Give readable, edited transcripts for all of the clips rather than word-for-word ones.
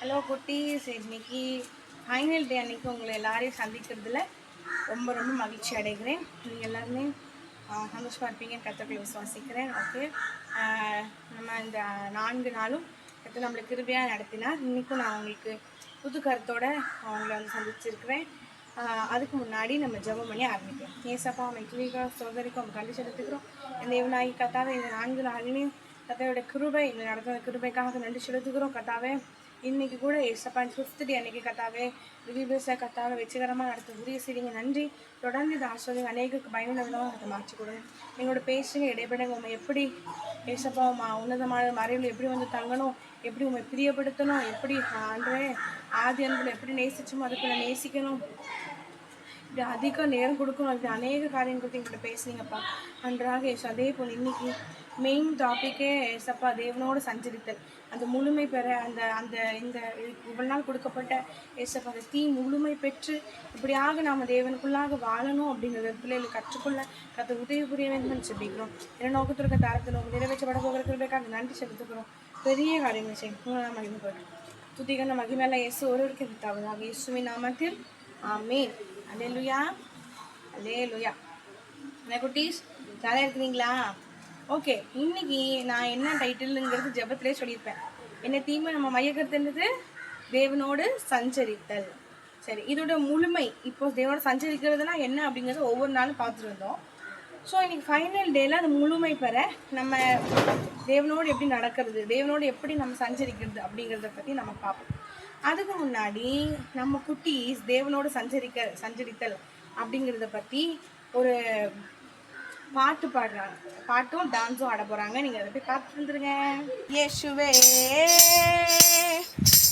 Hello குட்டீஸ், இன்னைக்கு final டே அன்னைக்கு உங்களை எல்லாரையும் சந்திக்கிறதுல ரொம்ப ரொம்ப மகிழ்ச்சி அடைகிறேன். நீங்கள் எல்லாருமே சந்தோஷமாக இருப்பீங்கன்னு கருத்துக்களை விசுவாசிக்கிறேன். ஓகே, நம்ம இந்த 4 நாளும் கருத்து நம்மளுக்கு கிருபையாக நடத்தினார். இன்றைக்கும் நான் உங்களுக்கு புது கருத்தோடு அவங்கள வந்து சந்திச்சிருக்கிறேன். அதுக்கு முன்னாடி நம்ம ஜெபம் பண்ணி ஆரம்பிக்கிறோம். ஏசப்பா, அவனை துணிக்காக சோதரிக்கும் அவங்க கண்டு செலுத்துக்கிறோம். இந்த இவனாகி கத்தாவே, இந்த 4 நாளிலையும் கத்தாவோட கிருபை இந்த நடந்த கிருபைக்காக நன்றி செலுத்துக்கிறோம். கத்தாவே, இன்னைக்கு கூட ஏசப்பா 5th டே அன்னைக்கு கத்தாவே ரிவியூஸை கத்தாவை வெற்றிகரமாக நடத்த உரிய செய்திங்க. நன்றி. தொடர்ந்து இந்த ஆசிரியர் அநேகருக்கு பயனுள்ள விதமாக அதை மாற்றி கொடுங்க. எங்களோட பேசுங்க, இடைப்படங்க. உண்மை எப்படி ஏசப்பா உன்னதமான மறைவில் எப்படி வந்து தங்கணும், எப்படி உண்மை பிரியப்படுத்தணும், எப்படி அன்றே ஆதி அன்பில் எப்படி நேசிச்சோமோ அதுக்குள்ள நேசிக்கணும், இப்படி அதிக நேரம் கொடுக்கணும், அப்படி அநேக காரியம் கொடுத்து எங்கிட்ட பேசுனீங்கப்பா. நன்றாக ஏசு. அதே போல் இன்னைக்கு மெயின் டாப்பிக்கே ஏசப்பா தேவனோடு சஞ்சரித்தல், அந்த முழுமை பெற அந்த அந்த இந்த இவ்வளவு நாள் கொடுக்கப்பட்ட ஏசப்பா அந்த முழுமை பெற்று இப்படியாக நாம் தேவனுக்குள்ளாக வாழணும் அப்படிங்கிறத பிள்ளைகளுக்கு கற்றுக்கொள்ள கற்று உதவி புரிய வேண்டும் சொல்லிக்கிறோம். என்ன நோக்கத்திற்கு தரத்தில் நம்ம நிறைவேற்றப்பட போகிறதுக்காக நன்றி செலுத்துக்கிறோம். பெரிய காரியங்கள் செய்யும் மகிமை போய்டும். துதிகன மகிமையில இயேசு ஒருவருக்கு தவறாக இயேசுவின் நாமத்தில் ஆமென். அல்லேலூயா, அல்லேலூயா. என்ன குட்டீஸ், ஜாலியாக இருக்கிறீங்களா? ஓகே, இன்னைக்கு நான் என்ன டைட்டிலுங்கிறது ஜெபத்திலே சொல்லியிருப்பேன். என்ன தீமை நம்ம மையக்கருத்து என்னது? தேவனோடு சஞ்சரித்தல். சரி, இதோட முழுமை இப்போ தேவனோட சஞ்சரிக்கிறதுனா என்ன அப்படிங்கிறத ஒவ்வொரு நாளும் பார்த்துட்டு இருந்தோம். ஸோ இன்னைக்கு ஃபைனல் டேல அது முழுமை பெற நம்ம தேவனோடு எப்படி நடக்கிறது, தேவனோடு எப்படி நம்ம சஞ்சரிக்கிறது அப்படிங்கிறத பற்றி நம்ம பார்ப்போம். அதுக்கு முன்னாடி நம்ம குட்டீஸ் தேவனோடு சஞ்சரித்தல் அப்படிங்கிறத பற்றி ஒரு பாட்டு பாடுறாங்க. பாட்டும் டான்ஸும் ஆட போகிறாங்க. நீங்கள் அதை போய் பார்த்துட்டு வந்துருங்க. இயேசுவே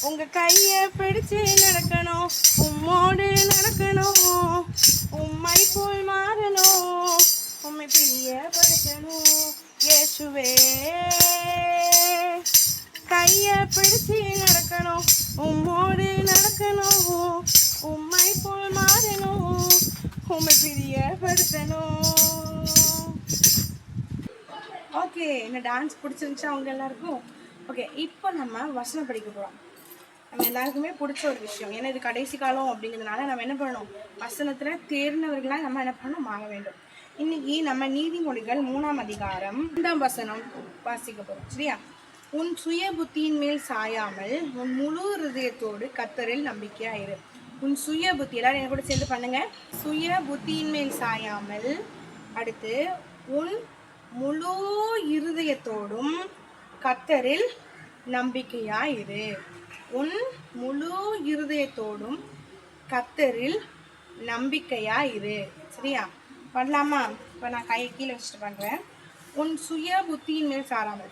உங்கள் கையை பிடிச்சு நடக்கணும், உம்மோடு நடக்கணும், உம்மை போல் மாறணும், உம்மை பிரியப்படுத்தணும். இயேசுவே கையை பிடிச்சு நடக்கணும், உம்மோடு நடக்கணும், உம்மை போல் மாறணும், உம்மை பிரியப்படுத்தணும். ஓகே, என்ன டான்ஸ் பிடிச்சிருந்துச்சா அவங்க எல்லாருக்கும்? ஓகே, இப்போ நம்ம வசனம் படிக்க போகிறோம். நம்ம எல்லாருக்குமே பிடிச்ச ஒரு விஷயம். ஏன்னா இது கடைசி காலம் அப்படிங்கிறதுனால நம்ம என்ன பண்ணணும், வசனத்தில் தேர்ந்தவர்களாக நம்ம என்ன பண்ணணும், மாற வேண்டும். இன்னைக்கு நம்ம நீதிமொழிகள் 3ஆம் அதிகாரம் 5ஆம் வசனம் வாசிக்க போகிறோம். சரியா? உன் சுய புத்தியின் மேல் சாயாமல் உன் முழு ஹிருதயத்தோடு கர்த்தரில் நம்பிக்கையாயிரு. உன் சுய புத்தி, எல்லாரும் என் கூட சேர்ந்து பண்ணுங்க. சுய புத்தியின் மேல் சாயாமல், அடுத்து உன் முழு இருதயத்தோடும் கர்த்தரில் நம்பிக்கையாயிரு. உன் முழு இருதயத்தோடும் கர்த்தரில் நம்பிக்கையாயிரு. சரியா? பண்ணலாமா? இப்போ நான் கையை கீழே வச்சுட்டு பண்ணுறேன். உன் சுய புத்தியின் மேல் சாராமல்,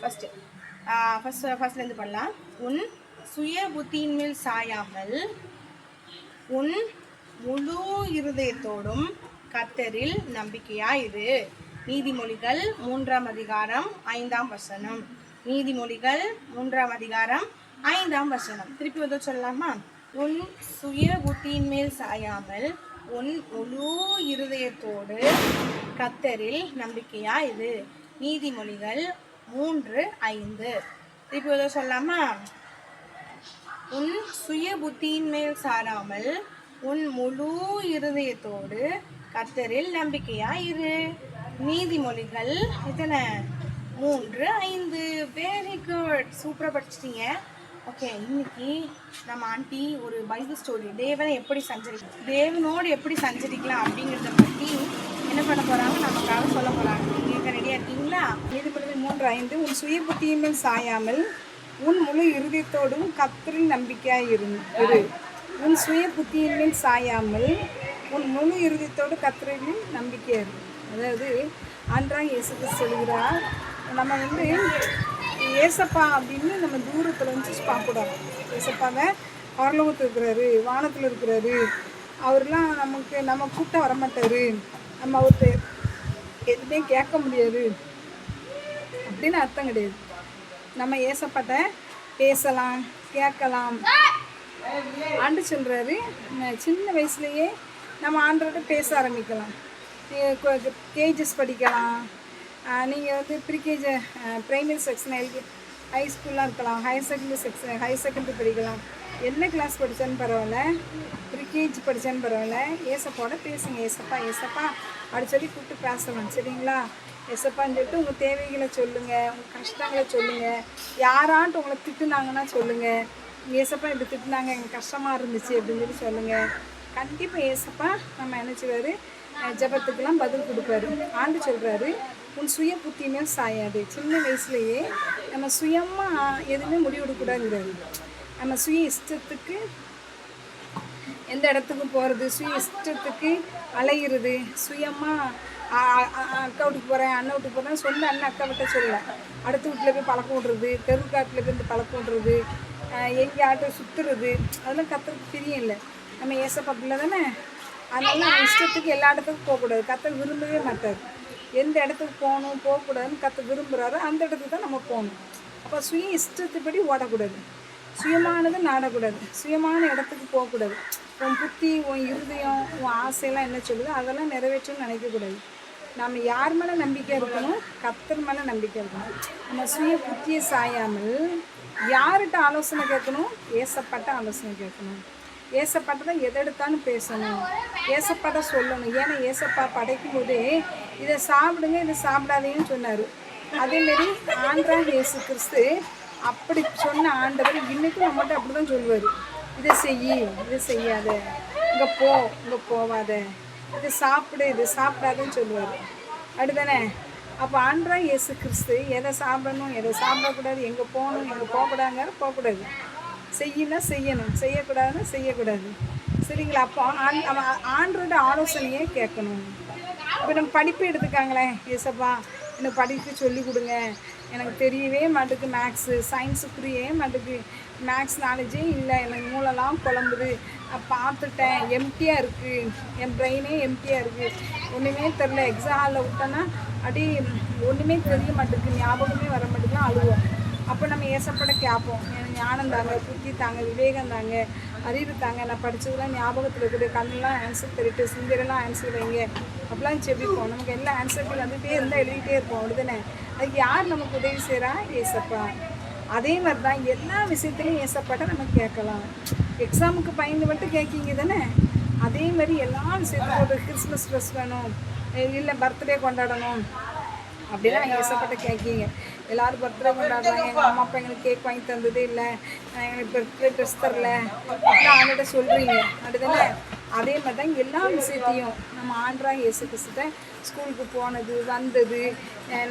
ஃபஸ்ட்லேருந்து பண்ணலாம். உன் சுய புத்தியின் மேல் சாயாமல் உன் முழு இருதயத்தோடும் கர்த்தரில் நம்பிக்கையாயிரு. நீதிமொழிகள் 3ஆம் அதிகாரம் 5ஆம் வசனம். நீதிமொழிகள் 3ஆம் அதிகாரம் 5ஆம் வசனம். திருப்பி வந்து சொல்லலாமா? உன் சுய புத்தியின் மேல் சாயாமல் உன் முழு இருதயத்தோடு கர்த்தரில் நம்பிக்கையாயிரு. நீதிமொழிகள் 3:5. திருப்பி வந்து சொல்லலாமா? உன் சுய புத்தியின் மேல் சாராமல் உன் முழு இருதயத்தோடு கர்த்தரில் நம்பிக்கையாயிரு. நீதிமொழிகள் எத்தனை? 3:5. வெரி குட், சூப்பராக படிச்சிட்டீங்க. ஓகே, இன்னைக்கு நம்ம ஆண்டி ஒரு பைபிள் ஸ்டோரி, தேவனை எப்படி தேவனோடு எப்படி சஞ்சரிக்கலாம் அப்படிங்கிறத பற்றி என்ன பண்ண போகிறாங்க, நமக்காக சொல்ல போகிறாங்க. நீங்கள் ரெடியாக இருக்கீங்களா? நீதிமொழிகள் 3:5. உன் சுய புத்தியின் மேல் சாயாமல் உன் முழு இருதயத்தோடும் கர்த்தரில் நம்பிக்கையாயிரு. உன் சுய புத்தியின் மேல் சாயாமல் உன் முழு இருதயத்தோடு கர்த்தரில் நம்பிக்கையாயிரு. அதாவது ஆண்டவராகிய இயேசு கிறிஸ்து சொல்கிறார், நம்ம வந்து ஏசப்பா அப்படின்னு நம்ம தூரத்தில் வந்து பார்க்கக்கூடாது. ஏசப்பாவை பரலோகத்தில் இருக்கிறாரு, வானத்தில் இருக்கிறாரு, அவர்லாம் நம்ம கூப்பிட்டா வரமாட்டார், நம்ம அவர்கிட்ட எதுவுமே கேட்க முடியாது அப்படின்னு அர்த்தம் கிடையாது. நம்ம ஏசப்பாட்ட பேசலாம், கேட்கலாம். ஆண்டு சொல்கிறாரு, சின்ன வயசுலேயே நம்ம ஆண்டவர்கிட்ட பேச ஆரம்பிக்கலாம். கேஜஸ் படிக்கலாம். நீங்கள் வந்து ப்ரீகேஜி பிரைமரி செக்ஷன் ஹை ஸ்கூலாக இருக்கலாம், ஹையர் செகண்டரி படிக்கலாம், என்ன கிளாஸ் படித்தான்னு பரவாயில்ல, ப்ரீகேஜி படித்தான்னு பரவாயில்ல, ஏசப்பாவோட பேசுங்க. ஏசப்பா ஏசப்பா அப்படி சொல்லி கூப்பிட்டு பேசலாம். சரிங்களா? ஏசப்பான்னு சொல்லிட்டு உங்கள் தேவைகளை சொல்லுங்கள், உங்கள் கஷ்டங்களை சொல்லுங்கள். யாரான்ட்டு உங்களை திட்டுனாங்கன்னா சொல்லுங்கள், ஏசப்பா இப்படி திட்டுனாங்க, எங்களுக்கு கஷ்டமாக இருந்துச்சு அப்படின்னு சொல்லி சொல்லுங்கள். கண்டிப்பாக ஏசப்பா நம்ம என்ன செய்வார், ஜபத்துக்கெல்லாம் பதில் கொடுப்பாரு. ஆண்டு சொல்கிறாரு, உன் சுய புத்தியுமே சாயாது. சின்ன வயசுலேயே நம்ம சுயமாக எதுவுமே முடிவெடுக்கூடாதுங்கிறாரு. நம்ம சுய இஷ்டத்துக்கு எந்த இடத்துக்கு போகிறது, சுய இஷ்டத்துக்கு அலையிறது, சுயமாக அக்கா வீட்டுக்கு போகிறேன், அண்ணன் வீட்டுக்கு போகிறேன், சொந்த அண்ணன் அக்கா விட்ட சொல்ல, அடுத்த வீட்டில் போய் பழக்கம் விட்றது, தெருக்காட்டில் போய் இந்த பழக்கம் விட்றது, எங்கே ஆட்டோ சுற்றுறது, அதெல்லாம் கத்தருக்கு பிரியம் இல்லை. நம்ம ஏசப்பா பிள்ளை தானே, அதனால நம்ம இஷ்டத்துக்கு எல்லா இடத்துக்கும் போகக்கூடாது. கத்தர் விரும்பவே மாட்டார். எந்த இடத்துக்கு போகணும் போகக்கூடாதுன்னு கத்தர் விரும்புகிறாரோ அந்த இடத்துக்கு தான் நம்ம போகணும். அப்போ சுய இஷ்டத்துப்படி ஓடக்கூடாது, சுயமானது நாடக்கூடாது, சுயமான இடத்துக்கு போகக்கூடாது. உன் புத்தி, உன் இருதயம், உன் ஆசையெல்லாம் என்ன சொல்லுதோ அதெல்லாம் நிறைவேற்றணும்னு நினைக்கக்கூடாது. நம்ம யார் மேலே நம்பிக்கை இருக்கணும், கத்தர் மேலே நம்பிக்கை இருக்கணும். நம்ம சுய புத்தியை சாயாமல் யார்கிட்ட ஆலோசனை கேட்கணும், ஏசப்பாட்ட ஆலோசனை கேட்கணும். ஏசப்பாட்ட தான் எதை எடுத்தாலும் பேசணும், ஏசப்பாட்ட சொல்லணும். ஏன்னா ஏசப்பா படைக்கும் போதே இதை சாப்பிடுங்க இதை சாப்பிடாதீங்கன்னு சொன்னார். அதேமாரி ஆண்டவராகிய இயேசு கிறிஸ்து அப்படி சொன்ன ஆண்டவர் இன்றைக்கும் நம்மகிட்ட அப்படி தான் சொல்லுவார். இதை செய்யி, இதை செய்யாத, இங்கே போ, இங்கே போவாத, இதை சாப்பிடு, இது சாப்பிடாதுன்னு சொல்லுவார். அப்படிதானே? அப்போ ஆண்டவராகிய இயேசு கிறிஸ்து எதை சாப்பிடணும், எதை சாப்பிடக்கூடாது, எங்கே போகணும், எங்கே போகக்கூடாதுங்கிற போகக்கூடாது, செய்யினா செய்யணும், செய்யக்கூடாதுன்னா செய்யக்கூடாது. சரிங்களா? அப்போ ஆண்டவரோட ஆலோசனையே கேட்கணும். இப்போ நம்ம படிப்பு எடுத்துக்காங்களேன், ஏசப்பா எனக்கு படிக்க சொல்லி கொடுங்க, எனக்கு தெரியவே மாட்டுக்கு மேக்ஸு, சயின்ஸு புரியவே மாட்டுக்கு, மேக்ஸ் நாலேஜே இல்லை, எனக்கு மூளைலாம் குழம்புது, பார்த்துட்டேன், எம்டியாக இருக்குது, என் பிரெயினே எம்டியாக இருக்குது, ஒன்றுமே தெரில, எக்ஸாம் ஹாலில் விட்டோன்னா அப்படி ஒன்றுமே தெரிய மாட்டேங்குது, ஞாபகமே வர மாட்டேங்குலாம், அழுவோம். அப்போ நம்ம ஏசப்பட கேட்போம், எனக்கு ஞானம் தாங்க, புத்தி தாங்க, விவேகம் தாங்க, அறிவு தாங்க, நான் படித்ததெல்லாம் ஞாபகத்தில் இருக்குது, கண்ணெல்லாம் ஆன்சர் தெரிவிட்டு, சிந்தரெல்லாம் ஆன்சர் வைங்க, அப்படிலாம் செபிப்போம். நமக்கு எல்லா ஆன்சர்கள் வந்துகிட்டே இருந்தால் எழுதிட்டே இருப்போம். அப்படிதானே? அதுக்கு யார் நமக்கு உதவி செய்கிறா? ஏசப்பா. அதே மாதிரி தான் எல்லா விஷயத்துலையும் ஏசப்பாட்ட நம்ம கேட்கலாம். எக்ஸாமுக்கு பயந்து மட்டும் கேட்கிங்க தானே, அதே மாதிரி எல்லா விஷயத்துக்கும் ஒரு கிறிஸ்மஸ் ட்ரெஸ் வேணும், இல்லை பர்த்டே கொண்டாடணும் அப்படின்னா ஏசப்பட்ட கேட்கிங்க. எல்லோரும் பர்த்டே கொண்டாடுறாங்க, எங்கள் அம்மா அப்பா எங்களுக்கு கேக் வாங்கி தந்ததே இல்லை, எங்களுக்கு பர்த்டே ட்ரெஸ் தரல அப்படிலாம் ஆண்டுகிட்ட சொல்கிறீங்க. அப்படிதானே? அதே மாதிரி தான் எல்லா விஷயத்தையும் நம்ம ஆண்டவராகிய இயேசு கிறிஸ்துட்ட ஸ்கூலுக்கு போனது வந்தது,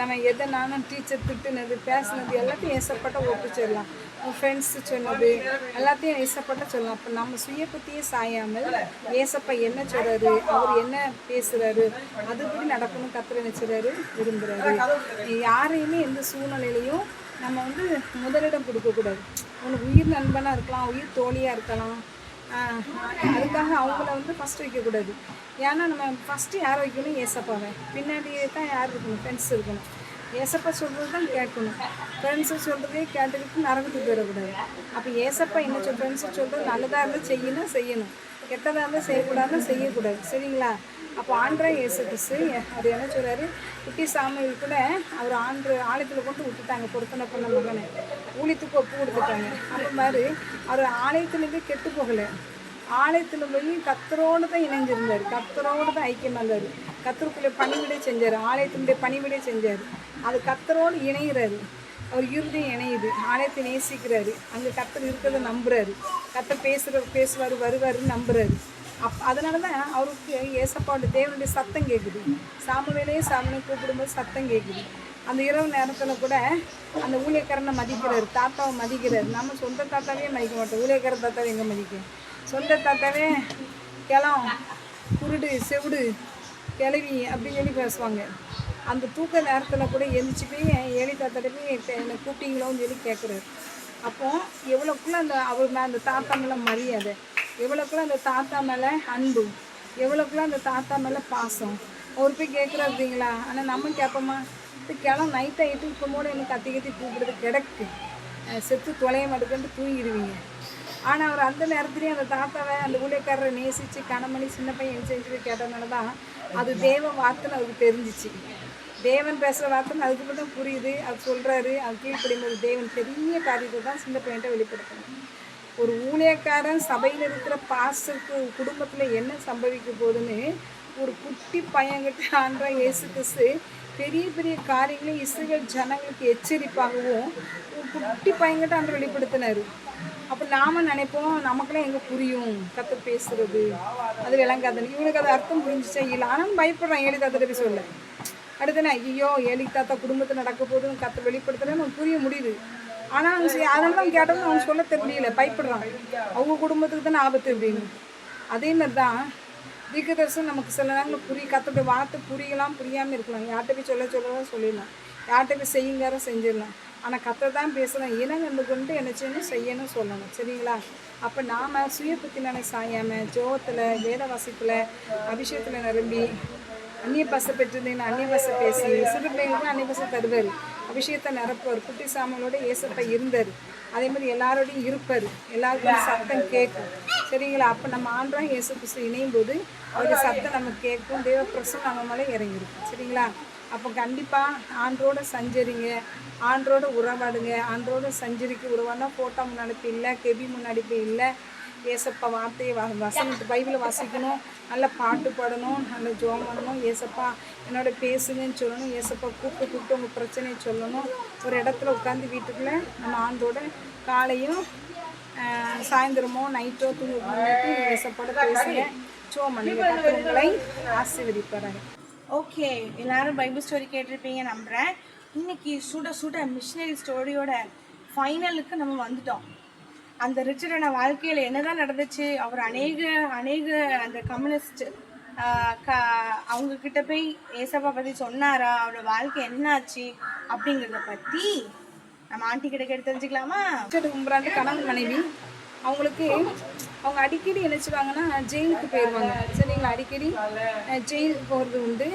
நம்ம எதனாலும் டீச்சர் திட்டுனது பேசுனது எல்லாத்தையும் ஏசப்பட்ட ஒப்பிச்சிடலாம். உன் ஃப்ரெண்ட்ஸு சொன்னது எல்லாத்தையும் ஏசப்பட்ட சொல்லலாம். அப்போ நம்ம சுய பற்றியே சாயாமல் ஏசப்பா என்ன சொல்கிறாரு, அவர் என்ன பேசுகிறாரு, அதுபடி நடக்கணும் கத்தர் நினைச்சுறாரு, விரும்புகிறாரு. யாரையுமே எந்த சூழ்நிலையிலையும் நம்ம முதலிடம் கொடுக்கக்கூடாது. உனக்கு உயிர் நண்பனாக இருக்கலாம், உயிர் தோழியாக இருக்கலாம், அதுக்காக அவங்கள ஃபஸ்ட்டு வைக்கக்கூடாது. ஏன்னா நம்ம ஃபஸ்ட்டு யாரை வைக்கணும், ஏசப்பாவை. பின்னாடியே தான் யார் இருக்கணும், ஃப்ரெண்ட்ஸ் இருக்கணும். ஏசப்பா சொல்கிறது தான் கேட்கணும். ஃப்ரெண்ட்ஸு சொல்கிறதே கேட்டுக்கிட்டு நரகத்துக்கு போயிடக்கூடாது. அப்போ ஏசப்பா என்ன ஃப்ரெண்ட்ஸு சொல்கிறது நல்லதாக இருந்தால் செய்யணும், கெட்டதாக இருந்தால் செய்யக்கூடாதுன்னு செய்யக்கூடாது. சரிங்களா? அப்போ ஆண்டவராகிய இயேசு கிறிஸ்து அவர் என்ன சொல்கிறாரு, குட்டி சாமுவேல் கூட அவர் ஆலயத்தில் கொண்டு விட்டுட்டாங்க, பொருத்தனை பண்ண மகனை ஊழியத்துக்கு ஒப்பு கொடுத்துட்டாங்க. அப்போ மாதிரி அவர் ஆலயத்துலேருந்து கெட்டு போகலை, ஆலயத்தில் போய் கத்தரோடு தான் இணைஞ்சிருந்தார், கத்தரோடு தான் ஐக்கியமாக இருந்தார், கத்தருக்குள்ளே பணிவிடை செஞ்சார், ஆலயத்தினுடைய பணிவிடை செஞ்சார். அது கத்தரோடு இணைகிறாரு, அவர் இருதயம் இணையுது, ஆலயத்தை நேசிக்கிறாரு, அங்கே கத்தர் இருக்கிறத நம்புகிறாரு, கத்தர் பேசுவார் வருவாருன்னு நம்புகிறாரு. அதனால தான் அவருக்கு ஏசப்பாவோட தேவனுடைய சத்தம் கேட்குது. சாமுவேலே கூப்பிடும்போது சத்தம் கேட்குது. அந்த இரவு நேரத்தில் கூட அந்த ஊழியக்காரனை மதிக்கிறார், தாத்தாவை மதிக்கிறார். நம்ம சொந்த தாத்தாவே மதிக்க மாட்டோம், ஊழியக்கார தாத்தாவை எங்கே மதிக்கும்? சொந்த தாத்தாவே கிளம், குருடு, செவிடு, கிளவி அப்படின்னு சொல்லி பேசுவாங்க. அந்த தூக்க நேரத்தில் கூட எழுந்திரிச்சு போய் ஏழை தாத்தாட்ட போய் என்னை கூப்பிட்டீங்களோன்னு சொல்லி கேட்குறாரு. அப்போது எவ்வளோக்குள்ள அந்த தாத்தா மேலே மரியாதை, எவ்வளோக்குள்ள அந்த தாத்தா மேலே அன்பு, எவ்வளோக்குள்ள அந்த தாத்தா மேலே பாசம் அவர் போய் கேட்குறாருங்களா. ஆனால் நம்ம கேட்போமா, இது கிளம் நைட் ஆகிட்டு இப்போ கூட எனக்கு கத்தி கூப்பிடுறது கிடக்கு, செத்து தொலைய மாட்டேன்ட்டு தூங்கிடுவீங்க. ஆனால் அவர் அந்த நேரத்துலேயும் அந்த தாத்தாவை அந்த ஊழியக்காரரை நேசித்து கணமணி சின்ன பையன் செஞ்சு கேட்டதுனால தான் அது தேவ வார்த்தைன்னு அவருக்கு தெரிஞ்சிச்சு. தேவன் பேசுகிற வார்த்தை அதுக்கு தான் புரியுது, அது சொல்கிறாரு, அது கீழ்ப்படியும்போது தேவன் பெரிய காரியத்தை தான் சின்ன பையன்ட்ட வெளிப்படுத்தணும். ஒரு ஊழியக்காரன் சபையில் இருக்கிற பாஸ்டருக்கு குடும்பத்தில் என்ன சம்பவிக்க போகுதுன்னு ஒரு குட்டி பையன்கிட்ட ஆண்டவராகிய இயேசு கிறிஸ்து பெரிய பெரிய காரியங்களை இஸ்ரவேல் ஜனங்களுக்கு எச்சரிப்பாகவும் ஒரு குட்டி பையன்கிட்ட ஆண்டவர் வெளிப்படுத்தினார். அப்போ நாம் நினைப்போம் நமக்குலாம் எங்கே புரியும் கர்த்தர் பேசுகிறது, அது விளங்காதுன்னு. இவனுக்கு அது அர்த்தம் புரிஞ்சிச்சா இல்லை, ஆனாலும் பயப்படுறான் ஏழி தாத்தா போய் சொல்ல. அடுத்தனே ஐயோ ஏழி தாத்தா குடும்பத்தில் நடக்க போதுன்னு கர்த்தர் வெளிப்படுத்துறேன்னு அவனுக்கு புரிய முடியுது. ஆனால் அதனால தான் கேட்டதும் அவன் சொல்ல தெரியல, பயப்படுறான். அவங்க குடும்பத்துக்கு தானே ஆபத்து அப்படின்னு. அதே மாதிரி தான் தீர்க்கதரிசனம் நமக்கு சில நேரங்களில் கர்த்தருடைய வார்த்தை புரியலாம், புரியாமல் இருக்கலாம். யார்கிட்ட போய் சொல்லதான் சொல்லிடலாம், யார்கிட்ட போய் செய்யுங்கார செஞ்சிடலாம். ஆனால் கர்த்தர் தான் பேசலாம், இனம் கண்டு கொண்டு என்ன செய்யணும், செய்யணும், சொல்லணும். சரிங்களா? அப்போ நாம் சுய புத்தினால சாயாமல் ஜோகத்தில், வேத வாசிப்பில், அபிஷேகத்தில் நிரம்பி அந்நிய பாசை பெற்றிருந்தீங்கன்னா அந்நிய பாசை பேசி, சிறு பிள்ளைங்களுக்கு அந்நிய பாசை தருவார், அபிஷேகத்தை நிரப்புவார். குட்டி சாமியோட ஏசப்பா இருந்தார், அதே மாதிரி எல்லாரோடையும் இருப்பார், எல்லாருக்கும் சத்தம் கேட்கும். சரிங்களா? அப்போ நம்ம ஆண்டவராகிய இயேசு கிறிஸ்து இணையும் போது அவருடைய சத்தம் நம்ம கேட்கும், தேவ பிரசன்னம் நம்ம மேலே இறங்கியிருக்கும். சரிங்களா? அப்போ கண்டிப்பாக ஆண்டரோட சஞ்சரிங்க, ஆண்டரோட உறவாடுங்க. ஆண்டரோட சஞ்சரிக்க உறவாடினா ஃபோட்டோ முன்னாடி போய் இல்லை, கெபி முன்னாடி போய் இல்லை, ஏசப்பா வார்த்தையை வசனத்து பைபிளை வாசிக்கணும், நல்ல பாட்டு பாடணும், நல்ல ஜோம் பண்ணணும், ஏசப்பா என்னோட பேசுங்கன்னு சொல்லணும், ஏசப்பா கூப்பிட்டு உங்கள் பிரச்சனையை சொல்லணும். ஒரு இடத்துல உட்காந்து வீட்டுக்குள்ளே நம்ம ஆண்டோட காலையும் சாயந்தரமோ நைட்டோ தூங்கிட்டு ஏசப்பாட பேசுங்க, ஜோம் பண்ணுங்க. உங்களை ஆசீர்வதிப்பாருங்க. ஓகே, எல்லாரும் பைபிள் ஸ்டோரி கேட்டிருப்பீங்க நம்புகிறேன். இன்னைக்கு சுட மிஷினரி ஸ்டோரியோட ஃபைனலுக்கு நம்ம வந்துட்டோம். அந்த ரிச்சர்டான வாழ்க்கையில் என்னதான் நடந்துச்சு, அவர் அநேக அந்த கம்யூனிஸ்ட் அவங்கக்கிட்ட போய் ஏசப்பா பற்றி சொன்னாரா, அவரோட வாழ்க்கை என்னாச்சு அப்படிங்கிறத பற்றி நம்ம ஆண்டி கிட்ட கேட்டு தெரிஞ்சுக்கலாமா? கும்புறாண்டு கணவன் மனைவி அவங்களுக்கு அவங்க அடிக்கடி நினச்சிவாங்கன்னா ஜெயிலுக்கு போயிடுவாங்க. சரிங்களா? அடிக்கடி ஜெயிலுக்கு போகிறது உண்டு.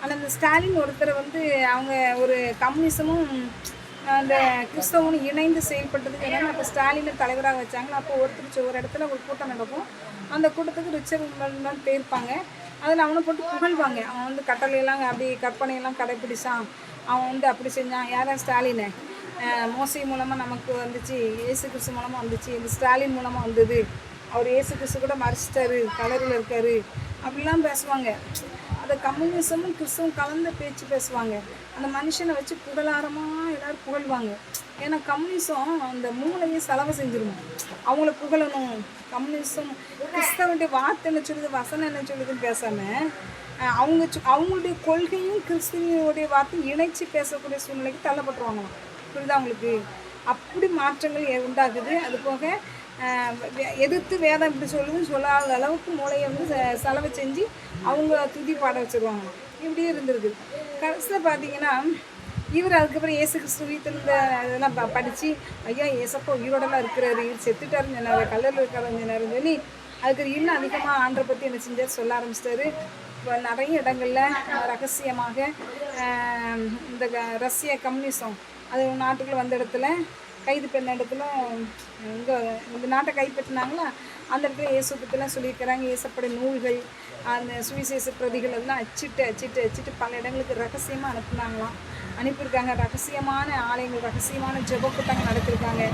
ஆனால் இந்த ஸ்டாலின் ஒருத்தரை வந்து அவங்க ஒரு கம்யூனிசமும் அந்த கிறிஸ்தவனும் இணைந்து செயல்பட்டதுக்கு என்னென்னா அப்போ ஸ்டாலினை தலைவராக வச்சாங்களா. அப்போ ஒரு இடத்துல ஒரு கூட்டம் நடக்கும். அந்த கூட்டத்துக்கு ரிச்சர்ட் போயிருப்பாங்க. அதில் அவனை போட்டு புகழ்வாங்க. அவன் வந்து கட்டளையெல்லாம் அப்படி கற்பனையெல்லாம் கடைப்பிடிச்சான், அவன் வந்து அப்படி செஞ்சான். யாரும் ஸ்டாலினை மோசை மூலமாக நமக்கு வந்துச்சு, இயேசு கிறிஸ்து மூலமாக வந்துச்சு, இந்த ஸ்டாலின் மூலமாக வந்தது, அவர் இயேசு கிறிஸ்து கூட மறைச்சிட்டாரு, கலரில் இருக்காரு அப்படிலாம் பேசுவாங்க. அந்த கம்யூனிசமும் கிறிஸ்துவும் கலந்த பேச்சு பேசுவாங்க. அந்த மனுஷனை வச்சு புகழாரமாக எல்லோரும் புகழ்வாங்க. ஏன்னா கம்யூனிசம் அந்த மூளையை செலவு செஞ்சிருவோம், அவங்கள புகழணும். கம்யூனிசம் கிறிஸ்தவனுடைய வார்த்தை என்ன சொல்லுது, வசனம் என்ன சொல்லுதுன்னு பேசாமல் அவங்களுடைய கொள்கையும் கிறிஸ்துவனுடைய வார்த்தையும் இணைச்சி பேசக்கூடிய சூழ்நிலைக்கு தள்ளப்பட்டுருவாங்க. புரியுதா உங்களுக்கு? அப்படி மாற்றங்கள் உண்டாகுது. அது போக எதிர்த்து வேதம் இப்படி சொல்லுதுன்னு சொல்லாத அளவுக்கு மூளையை வந்து செலவு செஞ்சு அவங்க துதி பாட வச்சுருவாங்க. இப்படியே இருந்துருது. கடைசியில் பார்த்தீங்கன்னா இவர் அதுக்கப்புறம் இயேசு கிறிஸ்து வீட்டிலிருந்த இதெல்லாம் படித்து ஐயா ஏசப்பா உயிரோடலாம் இருக்கிறாரு, இவர் செத்துட்டாருன்னு சொன்னார், கல்லூரில் இருக்காருன்னு சொன்னாருன்னு சொல்லி அதுக்கு இன்னும் அதிகமாக ஆண்டரை பற்றி என்ன செஞ்சார் சொல்ல ஆரம்பிச்சிட்டாரு. இப்போ நிறைய இடங்களில் ரகசியமாக இந்த ரஷ்ய கம்யூனிசம் அது நாட்டுக்குள்ளே வந்த இடத்துல கைது பண்ண இடத்துல இங்கே இந்த நாட்டை கைப்பற்றினாங்களா, அந்த இடத்துல இயேசு பற்றிலாம் சொல்லியிருக்கிறாங்க. இயேசப்பட நூல்கள், அந்த சுவிசேஷ பிரதிகள் எல்லாம் அச்சிட்டு பல இடங்களுக்கு ரகசியமாக அனுப்புனாங்களாம், அனுப்பியிருக்காங்க. ரகசியமான ஆலயங்கள், ரகசியமான ஜெப கூட்டங்கள் நடத்திருக்காங்க.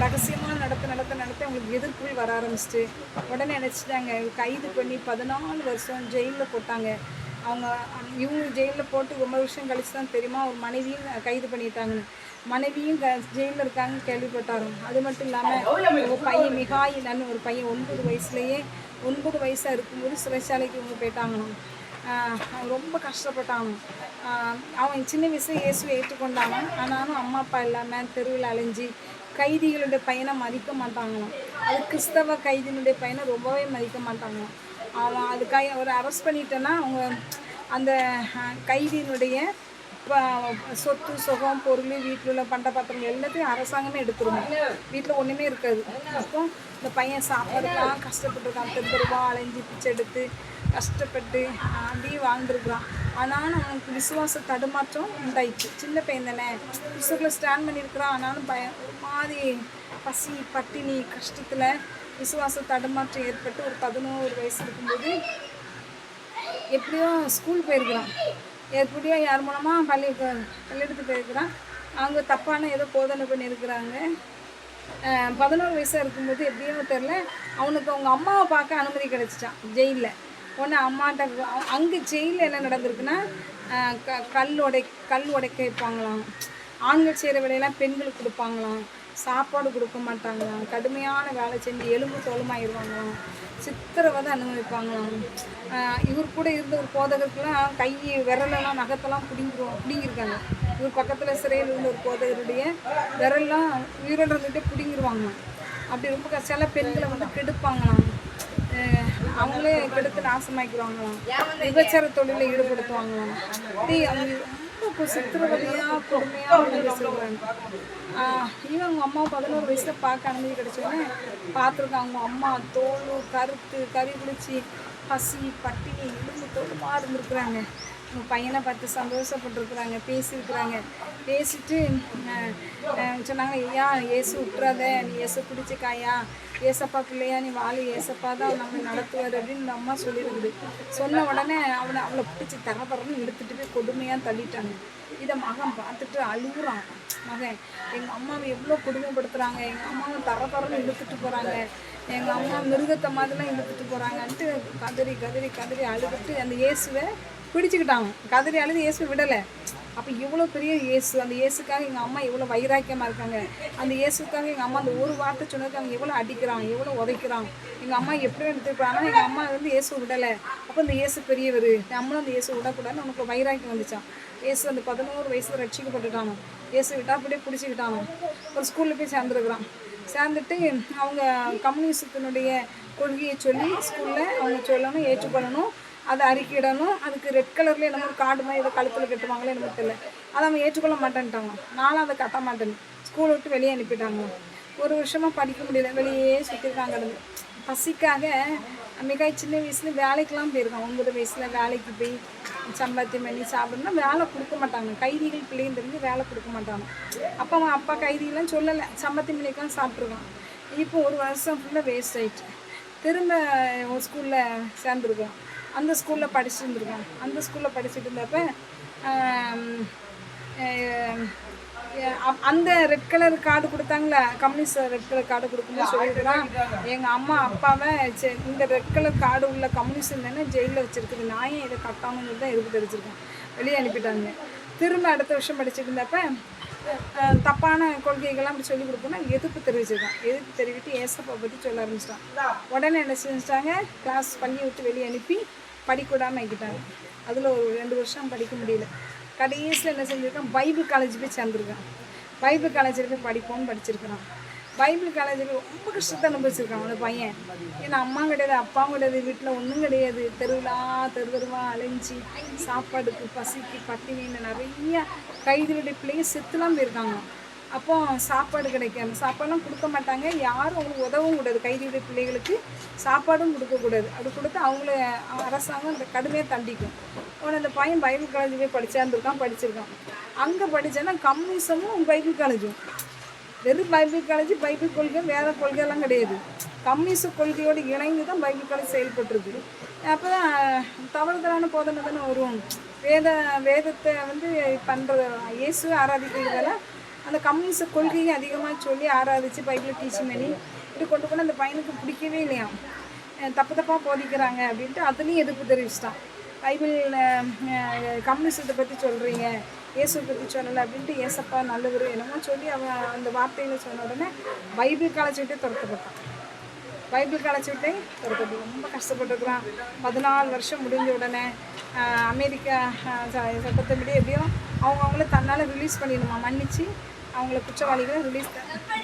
ரகசியமாக நடத்த அவங்களுக்கு எதிர்ப்புகள் வர ஆரம்பிச்சிட்டு உடனே நினச்சிட்டாங்க கைது பண்ணி 14 வருஷம் ஜெயிலில் போட்டாங்க. இவங்க ஜெயிலில் போட்டு ரொம்ப வருஷம் கழிச்சு தான் தெரியுமா ஒரு மனைவியும் கைது பண்ணிட்டாங்கன்னு. மனைவியும் ஜெயிலில் இருக்காங்கன்னு கேள்விப்பட்டாரும். அது மட்டும் இல்லாமல் ஒரு பையன் மிகாயிலன்னு ஒரு பையன் 9 வயசுலேயே 9 வயசாக இருக்கும்போது சிறைச்சாலைக்கு இவங்க போயிட்டாங்கணும். ரொம்ப கஷ்டப்பட்டாங்க. அவன் சின்ன வயசுல இயேசுவை ஏற்றுக்கொண்டாங்க. ஆனாலும் அம்மா அப்பா இல்லாமல் தெருவில் அலைஞ்சி கைதிகளுடைய பையனை மதிக்க மாட்டாங்களாம். அது கிறிஸ்தவ கைதியினுடைய பையனை ரொம்பவே மதிக்க மாட்டாங்களாம். அவன் அதுக்காக ஒரு அரெஸ்ட் பண்ணிட்டேன்னா அவங்க அந்த கைதியினுடைய சொத்து சுகம் பொருள் வீட்டில் உள்ள பண்ட பாத்திரங்கள் எல்லாத்தையும் அரசாங்கமே எடுத்துருவோம், வீட்டில் ஒன்றுமே இருக்காது. அப்போ இந்த பையன் சாப்பாடுலாம் கஷ்டப்பட்டுருக்கான், தெருவா அலைஞ்சி பிச்சை எடுத்து கஷ்டப்பட்டு அப்படியே வாழ்ந்துருக்குறான். ஆனாலும் அவனுக்கு விசுவாச தடுமாற்றம் உண்டாயிடுச்சு. சின்ன பையன் தானே, விசுவாசில் ஸ்டாண்ட் பண்ணியிருக்கிறான். ஆனாலும் ஒரு மாதிரி பசி பட்டினி கஷ்டத்தில் விசுவாச தடுமாற்றம் ஏற்பட்டு ஒரு 11 வயசு இருக்கும்போது எப்படியோ ஸ்கூல் போயிருக்கிறான். எப்படியோ யார் மூலமாக பள்ளியிடத்துக்கு போயிருக்கிறான். அவங்க தப்பான ஏதோ போதனை பண்ணியிருக்கிறாங்க. 11 வயசாக இருக்கும்போது எப்படியோ தெரில, அவனுக்கு அவங்க அம்மாவை பார்க்க அனுமதி கிடச்சிட்டான் ஜெயிலில். ஒன்று அம்மாட்ட அங்கே ஜெயிலில் என்ன நடந்திருக்குன்னா, கல் உடைக்க வைப்பாங்களாம், ஆண்கள் செய்கிற வேலையெல்லாம் பெண்களுக்கு கொடுப்பாங்களாம், சாப்பாடு கொடுக்க மாட்டாங்களாம், கடுமையான வேலை செஞ்சு எலும்பு தோலுமாயிருவாங்களாம், சித்திரவதை அனுபவிப்பாங்களாம். இவர் கூட இருந்த ஒரு போதகருக்கெல்லாம் கை விரலெல்லாம் நகத்தெல்லாம் பிடிங்கிருக்காங்க. இவர் பக்கத்தில் சிறையில் இருந்த ஒரு போதகருடைய விரல்லாம் உயிரோடு இருந்துகிட்டே பிடிங்கிருவாங்களாம். அப்படி ரொம்ப சில பெண்களை வந்து கெடுப்பாங்களாம், அவங்களே கெடுத்து நாசமாக்கிடுவாங்களாம், விபச்சார தொழிலில் ஈடுபடுத்துவாங்களாம். அவங்க ரொம்ப சித்திரவதையாக கொடுமையாக சொல்கிறாங்க. இவன் அவங்க அம்மா 11 வயசில் பார்க்க அனுமதி கிடச்சோன்னே பார்த்துருக்காங்க. அவங்க அம்மா தோல் கருத்து கறி குளிச்சு பசி பட்டினி எலும்பு தோலுமாக இருந்திருக்குறாங்க. உங்கள் பையனை பார்த்து சந்தோஷப்பட்டுருக்குறாங்க, பேசியிருக்கிறாங்க. பேசிட்டு சொன்னாங்க, ஐயா ஏசு விட்டுறாத, நீ ஏசு பிடிச்சிக்காயா, ஏசப்பா பிள்ளையா நீ வாழு, ஏசப்பா தான் நம்ம நடத்துவார் அப்படின்னு இந்த அம்மா சொல்லியிருக்குது. சொன்ன உடனே அவளை பிடிச்சி தரப்பறன்னு எடுத்துகிட்டு போய் கொடுமையாக தள்ளிட்டாங்க. இதை மகன் பார்த்துட்டு அழுகுறான். மகன் எங்கள் அம்மாவை எவ்வளோ கொடுமைப்படுத்துகிறாங்க, எங்கள் அம்மாவை தரப்பறன்னு இழுத்துட்டு போகிறாங்க, எங்கள் அம்மா மிருகத்தை மாதிரிலாம் இழுத்துட்டு போகிறாங்கன்ட்டு கதறி கதறி கதறி அழுதுட்டு அந்த இயேசுவை பிடிச்சிக்கிட்டாங்க. கதறி அழுது இயேசுவை விடலை. அப்போ இவ்வளோ பெரிய இயேசு, அந்த இயேசுக்காக எங்கள் அம்மா எவ்வளோ வைராக்கியமாக இருக்காங்க, அந்த இயேசுக்காக எங்கள் அம்மா அந்த ஒரு வார்த்தை சொன்னதுக்கு அவங்க எவ்வளோ அடிக்கிறான், எவ்வளோ உதைக்கிறான், எங்கள் அம்மா எப்படி எடுத்துருப்பாங்க. ஆனால் எங்கள் அம்மா வந்து இயேசு விடலை. அப்போ இந்த இயேசு பெரியவர், நம்மளும் அந்த இயேசு விடக்கூடாதுன்னு உனக்கு வைராக்கியம் வந்துச்சான். இயேசு அந்த 11 வயசில் ரட்சிக்கப்பட்டுட்டானோ, இயேசு விட்டா அப்படியே பிடிச்சிக்கிட்டானோ. ஒரு ஸ்கூலில் போய் சேர்ந்துருக்குறான். சேர்ந்துட்டு அவங்க கம்யூனிசத்தினுடைய கொள்கையை சொல்லி ஸ்கூலில் அவங்க சொல்லணும், ஏற்றுக்கொள்ளணும், அதை அறிக்கையிடணும். அதுக்கு ரெட் கலரில் என்னமோ ஒரு கார்டு மாதிரி இதை கழுத்தில் கட்டுவாங்களே என்னமோ தெரியல, அதை அவன் ஏற்றுக்கொள்ள மாட்டேன்ட்டாங்க. நானும் அதை கட்ட மாட்டேன், ஸ்கூலை விட்டு வெளியே அனுப்பிட்டாங்க. ஒரு வருஷமாக படிக்க முடியல, வெளியே சுற்றிருக்காங்க. பசிக்காக மிக சின்ன வயசில் வேலைக்கெலாம் போயிருக்கான். 9 வயசில் வேலைக்கு போய் சம்பாத்தியம் பண்ணி சாப்பிடணும்னா வேலை கொடுக்க மாட்டாங்க. கைதிகள் பிள்ளைன்னு தெரிஞ்சு வேலை கொடுக்க மாட்டாங்க. அப்பா கைதிகள்லாம் சொல்லலை, சம்பாத்தியம் பண்ணிக்கலாம் சாப்பிட்ருக்கான். இப்போ ஒரு வருஷம் ஃபுல்லாக வேஸ்ட் ஆகிடுச்சு. திரும்ப ஒரு ஸ்கூலில் சேர்ந்துருக்கான். அந்த ஸ்கூலில் படிச்சுட்டு இருந்திருக்கான். அந்த ஸ்கூலில் படிச்சுட்டு இருந்தப்ப அந்த ரெட் கலர் கார்டு கொடுத்தாங்களே, கம்யூனிஸ்ட் ரெட் கலர் கார்டு கொடுக்கும்போது சொல்லியிருக்கிறான், எங்கள் அம்மா அப்பாவை இந்த ரெட் கலர் கார்டு உள்ள கம்யூனிஸ்ட் இருந்தேன்னா ஜெயிலில் வச்சுருக்குது, நான் ஏன் இதை கட்டாமல் தான் இருக்கு தெரிஞ்சிருக்கேன். வெளியே அனுப்பிட்டாங்க. திரும்ப அடுத்த வருஷம் படிச்சுட்டு இருந்தப்ப தப்பான கொள்கைகள்லாம் அப்படி சொல்லிக் கொடுக்கணும் எதிர்ப்பு தெரிவிச்சிருக்கான். எதிர்ப்பு தெரிவித்து ஏசப்பா பற்றி சொல்ல ஆரம்பிச்சிட்டான். உடனே என்ன செஞ்சிட்டாங்க, கிளாஸ் பள்ளியை விட்டு வெளியே அனுப்பி படிக்கூடாமல் ஆக்கிட்டாங்க. அதில் ஒரு 2 வருஷம் படிக்க முடியல. கடைசியில் என்ன செஞ்சுருக்கான், பைபிள் காலேஜ் போய் சேர்ந்துருக்கான். பைபிள் காலேஜில் போய் படிப்போம்னு படிச்சிருக்கிறான். பைபிள் காலேஜில் ரொம்ப கஷ்டத்தை அனுபவிச்சிருக்கான் அந்த பையன். ஏன்னா அம்மா கிடையாது, அப்பாவும் கிடையாது, வீட்டில் ஒன்றும் கிடையாது, தெருவா அலைஞ்சி சாப்பாடுக்கு பசிக்கு பட்டினின்னு நிறைய கைதிகளுடைய பிள்ளைங்க செத்துலாம் போயிருக்காங்க. அப்போ சாப்பாடு கிடைக்காது, சாப்பாடெலாம் கொடுக்க மாட்டாங்க, யாரும் அவங்களுக்கு உதவும் கூடாது, கைதியுடைய பிள்ளைகளுக்கு சாப்பாடும் கொடுக்கக்கூடாது. அது கொடுத்து அவங்கள அரசாங்கம் கடுமையாக தண்டிக்கும். அவன் அந்த பையன் பைபிள் காலேஜ் போய் படிச்சிருக்கான். அங்கே படித்தேன்னா கம்யூனிசமும் பைபிள் காலேஜும், வெறும் பைபிள் காலேஜ் பைபிள் கொள்கை வேறு கொள்கையெல்லாம் கிடையாது, கம்யூனிச கொள்கையோடு இணைந்து தான் பைபிள் காலேஜ் செயல்பட்டுருக்கு. அப்போ தான் தவறுதலான போதனை தானே வரும். வேதத்தை வந்து பண்ணுற இயேசுவை ஆராதிக்கிறதால அந்த கம்யூனிஸ்ட் கொள்கையை அதிகமாக சொல்லி ஆராதித்து பைபிளை டீச்சிங் பண்ணி இப்படி கொண்டு போனால் அந்த பையனுக்கு பிடிக்கவே இல்லையா, தப்பாக போதிக்கிறாங்க அப்படின்ட்டு அதுலேயும் எதிர்ப்பு தெரிவிச்சிட்டான். பைபிள் கம்யூனிஸ்டத்தை பற்றி சொல்கிறீங்க, இயேசுவை பற்றி சொல்லலை அப்படின்ட்டு ஏசப்பா நல்லவர் என்னமோ சொல்லி அவன் அந்த வார்த்தையில் சொன்ன உடனே பைபிள் காலேஜ் விட்டே துரத்தப்பட்டான். பைபிள் காலேஜ் விட்டே துரத்தப்பட்டு ரொம்ப கஷ்டப்பட்டுருக்குறான். 14 வருஷம் முடிஞ்ச உடனே அமெரிக்கா சட்டத்தின்படி எப்படியோ அவங்கள தன்னால் ரிலீஸ் பண்ணிடணுமா, மன்னித்து அவங்கள குற்றவாளிகளை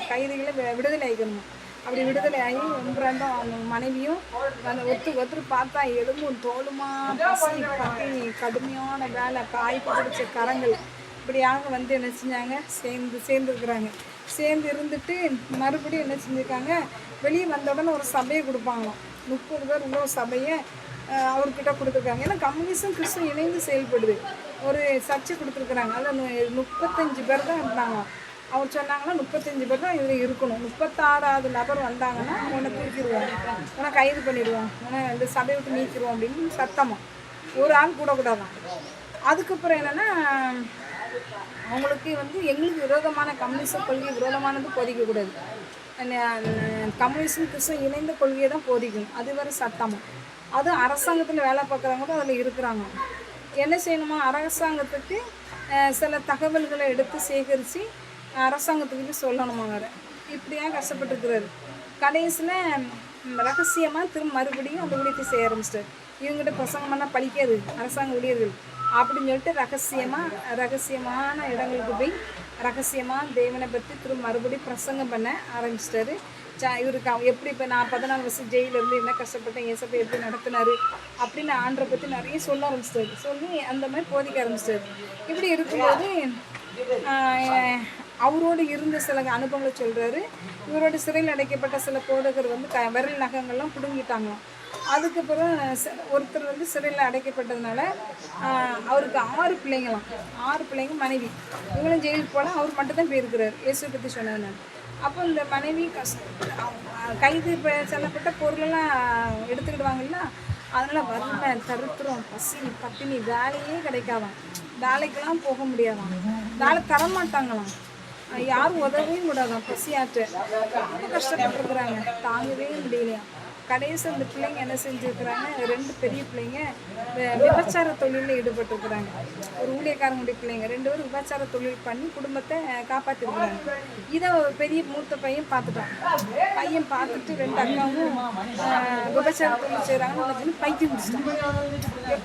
கைதிகளை விடுதலை ஆகிக்கணுமா. அப்படி விடுதலை ஆகி ஒன்றாண்டும் அவங்க மனைவியும் அந்த ஒருத்தர் பார்த்தா எலும்பும் தோலுமா பசி பட்டினி கடுமையான வேலை காய்ப்பு பிடிச்ச கரங்கள் இப்படியாக வந்து என்ன செஞ்சாங்க, சேர்ந்துருக்குறாங்க. சேர்ந்து இருந்துட்டு மறுபடியும் என்ன செஞ்சுருக்காங்க, வெளியே வந்த உடனே ஒரு சபையை கொடுப்பாங்களாம். 30 பேர் உள்ள ஒரு சபையை அவர்கிட்ட கொடுத்துருக்காங்க. ஏன்னா கம்யூனிசம் கிறிஸ்துவம் இணைந்து செயல்படுது. ஒரு சர்ச்சை கொடுத்துருக்குறாங்க. அதில் 35 பேர் தான் இருந்தாங்க. அவர் சொன்னாங்கன்னா 35 பேர் தான் இதில் இருக்கணும். 36வது நபர் வந்தாங்கன்னா உன்னை தூக்கிடுவோம், உன்னை கைது பண்ணிடுவோம், உன்னை இந்த சபையை விட்டு நீக்கிடுவோம் அப்படின்னு சத்தமாக. ஒரு ஆள் கூடக்கூடாதான். அதுக்கப்புறம் என்னென்னா அவங்களுக்கு வந்து எங்களுக்கு விரோதமான கம்யூனிசம் கொள்கை விரோதமானது போதிக்கக்கூடாது. கம்யூனிசம் கிறிஸ்துவம் இணைந்த கொள்கையை தான் போதிக்கணும். அது வேறு சட்டமும். அதுவும் அரசாங்கத்தில் வேலை பார்க்குறவங்க தான் அதில் இருக்கிறாங்க. என்ன செய்யணுமா, அரசாங்கத்துக்கு சில தகவல்களை எடுத்து சேகரித்து அரசாங்கத்துக்கு சொல்லணுமா வேறு. இப்படியாக கஷ்டப்பட்டுருக்கிறாரு. கடைசியில் ரகசியமாக திரும்ப மறுபடியும் அந்த ஊழியத்தை செய்ய ஆரம்பிச்சிட்டார். இவங்ககிட்ட பிரசங்கம் பண்ணால் பழிக்காது அரசாங்க ஊழியர்கள் அப்படின்னு சொல்லிட்டு ரகசியமான இடங்களுக்கு போய் ரகசியமாக தேவனை பற்றி திரும்ப மறுபடியும் பிரசங்கம் பண்ண ஆரம்பிச்சிட்டாரு. இவருக்கு எப்படி இப்போ நான் 14 வருஷம் ஜெயிலிருந்து என்ன கஷ்டப்பட்டேன், ஏசப்பா எப்படி நடத்தினார் அப்படின்னு ஆண்டரை பற்றி நிறைய சொல்ல ஆரம்பிச்சிட்டாரு. சொல்லி அந்த மாதிரி போதிக்க ஆரம்பிச்சிட்டாரு. இப்படி இருக்கும்போது அவரோடு இருந்த சில அனுபவங்களை சொல்கிறாரு. இவரோட சிறையில் அடைக்கப்பட்ட சில போதகர் வந்து விரல் நகங்கள்லாம் பிடுங்கிட்டாங்களாம். அதுக்கப்புறம் ஒருத்தர் வந்து சிறையில் அடைக்கப்பட்டதுனால அவருக்கு 6 பிள்ளைங்களாம். 6 பிள்ளைங்க, மனைவி. இவங்களும் ஜெயிலுக்கு போல அவர் மட்டும் தான் போயிருக்கிறார் இயேசுவை பற்றி சொன்னதுனால. அப்போ இந்த மனைவி கைது செல்லப்பட்ட பொருளெல்லாம் எடுத்துக்கிடுவாங்கல்ல, அதனால் வறுமை, தருத்திரம், பசி, பட்டினி, வேலையே கிடைக்காதான், வேலைக்கெல்லாம் போக முடியாதான், வேலை தரமாட்டாங்களாம், யாரும் உதவியும் கூடாதான், பசியாற்ற ரொம்ப கஷ்டப்பட்டுருக்குறாங்க, தாங்கவே முடியலையா. கடைசி அந்த பிள்ளைங்க என்ன செஞ்சுருக்குறாங்க, 2 பெரிய பிள்ளைங்க விபச்சார தொழிலில் ஈடுபட்டுருக்குறாங்க. ஒரு ஊழியக்காரங்களுடைய பிள்ளைங்க 2 பேரும் விபச்சார தொழில் பண்ணி குடும்பத்தை காப்பாற்றிருக்குறாங்க. இதை பெரிய மூத்த பையன் பார்த்துட்டான். பையன் பார்த்துட்டு 2 அக்காவும் விபச்சார தொழில் செய்கிறாங்கன்னு சொல்லி பைத்தியம் முடிச்சிட்டாங்க.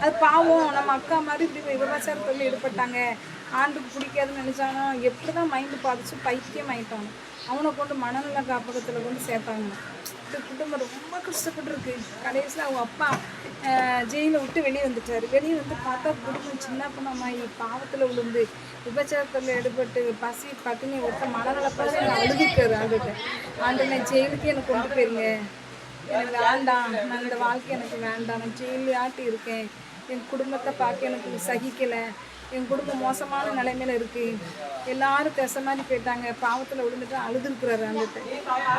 அது பாவம், நம்ம அக்கா மாதிரி இப்படி விபச்சார தொழில் ஈடுபட்டாங்க, ஆண்டுக்கு பிடிக்காதுன்னு நினச்சானோ, எப்படி தான் மைண்டு பாதிச்சு பைத்தியம் ஆகிட்டாங்க. அவனை கொண்டு மனநல காப்பகத்தில் கொண்டு சேர்த்தாங்க. குடும்பம் ரொம்ப கஷ்டப்பட்டுருக்கு. கடைசியில் அவங்க அப்பா ஜெயிலை விட்டு வெளியே வந்துட்டார். வெளியே வந்து பார்த்தா குடும்பம் சின்ன பொண்ணமாயி பாவத்தில் விழுந்து விபச்சாரத்தில் ஈடுபட்டு பசி பட்டினி ஒருத்த மனநலப்பாக அழுதுக்காரு. ஆண்டுகிட்ட ஜெயிலுக்கு எனக்கு கொண்டு போயிருங்க, எனக்கு வேண்டாம், நான் இந்த வாழ்க்கை எனக்கு வேண்டாம், நான் ஜெயிலே ஆட்டி இருக்கேன், என் குடும்பத்தை பார்க்க எனக்கு சகிக்கலை, என் குடும்பம் மோசமான நிலைமையில் இருக்குது, எல்லாரும் திசை மாதிரி போயிட்டாங்க, பாவத்தில் விழுந்துட்டு அழுதுருக்குறாரு.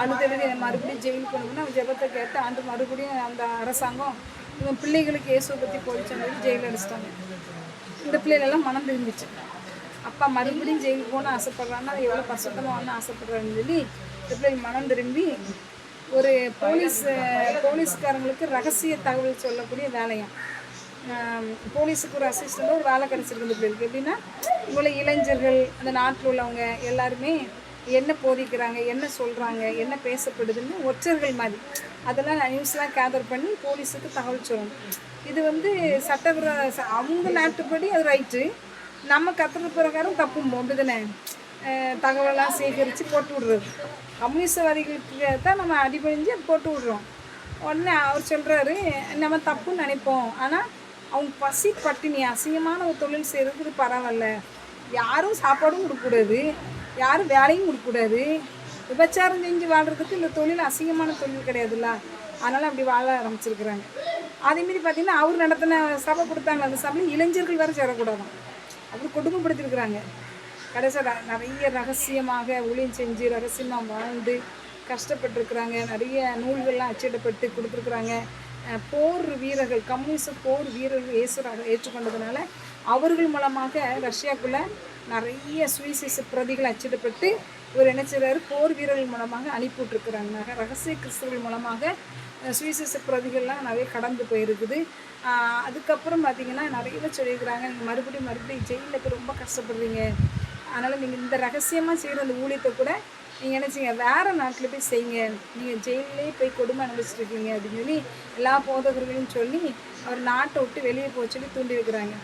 அழுது மறுபடியும் ஜெயிலுக்கு கொண்டு அவன் ஜெபத்தை கேட்டு ஆண்டு மறுபடியும் அந்த அரசாங்கம் இவன் பிள்ளைகளுக்கு இயேசுவை பற்றி போயிடுச்சு ஜெயிலில் அடிச்சிட்டாங்க. இந்த பிள்ளைகளெல்லாம் மனம் திரும்பிச்சு. அப்பா மறுபடியும் ஜெயிலுக்கு போகணும்னு ஆசைப்பட்றான்னா அது எவ்வளோ கஷ்டமானு ஆசைப்பட்றான்னு சொல்லி இந்த பிள்ளைங்க மனம் திரும்பி ஒரு போலீஸ்காரங்களுக்கு ரகசிய தகவல் சொல்லக்கூடிய வேலையாம். போலீஸுக்கு ஒரு அசிஸ்டண்ட்டாக ஒரு வேலை கிடச்சிருக்கு இந்த பிள்ளைகளுக்கு. எப்படின்னா இவ்வளோ இளைஞர்கள் அந்த நாட்டில் உள்ளவங்க எல்லாருமே என்ன போதிக்கிறாங்க, என்ன சொல்கிறாங்க, என்ன பேசப்படுதுன்னு ஒற்றர்கள் மாதிரி அதெல்லாம் நியூஸ்லாம் கேதர் பண்ணி போலீஸுக்கு தகவல் சொல்லணும். இது வந்து சட்டவிரோத, அவங்க நாட்டுப்படி அது ரைட்டு, நம்ம கத்துற பிரகாரம் தப்பும்போம். அப்படி தானே தகவலாம் சேகரித்து போட்டு விடுறது. கம்யூனிஸ்டவாதிகளுக்கு தான் நம்ம அடிபணிஞ்சு போட்டு விடுறோம். உடனே அவர் சொல்கிறாரு, நம்ம தப்புன்னு நினைப்போம், ஆனால் அவங்க பசி பட்டினி அசிங்கமான ஒரு தொழில் செய்கிறதுக்கு பரவாயில்ல, யாரும் சாப்பாடும் கொடுக்கக்கூடாது, யாரும் வேலையும் கொடுக்கக்கூடாது, விபச்சாரம் செஞ்சு வாழ்கிறதுக்கு இந்த தொழில் அசிங்கமான தொழில் கிடையாதுல்ல, அதனால் அப்படி வாழ ஆரம்பிச்சிருக்கிறாங்க. அதேமாரி பார்த்திங்கன்னா அவர் நடத்தின சபை கொடுத்தாங்க, அந்த சபையில் இளைஞர்கள் வேறு சேரக்கூடாதான், அப்படி கொடுமைப்படுத்திருக்கிறாங்க. கடைசியாக நிறைய ரகசியமாக ஊழியம் செஞ்சு ரகசியமாக வாழ்ந்து கஷ்டப்பட்டுருக்குறாங்க. நிறைய நூல்கள்லாம் அச்சிடப்பட்டு கொடுத்துருக்குறாங்க. போர் வீரர்கள், கம்யூனிஸ்ட் போர் வீரர்கள் இயேசுவை ஏற்றுக்கொண்டதுனால அவர்கள் மூலமாக ரஷ்யாக்குள்ளே நிறைய சுவிசேஷ பிரதிகள் அச்சிடப்பட்டு இவர் என்ன செய்கிறாரு, போர் வீரர்கள் மூலமாக அனுப்பிவிட்ருக்குறாங்க. ரகசிய கிறிஸ்தவர்கள் மூலமாக சுவிசேஷ பிரதிகள்லாம் நிறைய கடந்து போயிருக்குது. அதுக்கப்புறம் பார்த்திங்கன்னா நிறைய சொல்லியிருக்கிறாங்க, நீங்கள் மறுபடியும் ஜெயிலில் போய் ரொம்ப கஷ்டப்படுறீங்க, அதனால் நீங்கள் இந்த ரகசியமாக செய்கிற அந்த ஊழியத்தை கூட நீங்கள் என்ன செய்யுங்க, வேறு நாட்டில் போய் செய்யுங்க, நீங்கள் ஜெயிலே போய் கொடுமை அனுபவிச்சிருக்கீங்க அப்படின்னு சொல்லி எல்லா போதகர்களையும் சொல்லி அவர் நாட்டை விட்டு வெளியே போக சொல்லி தூண்டி வைக்கிறாங்க.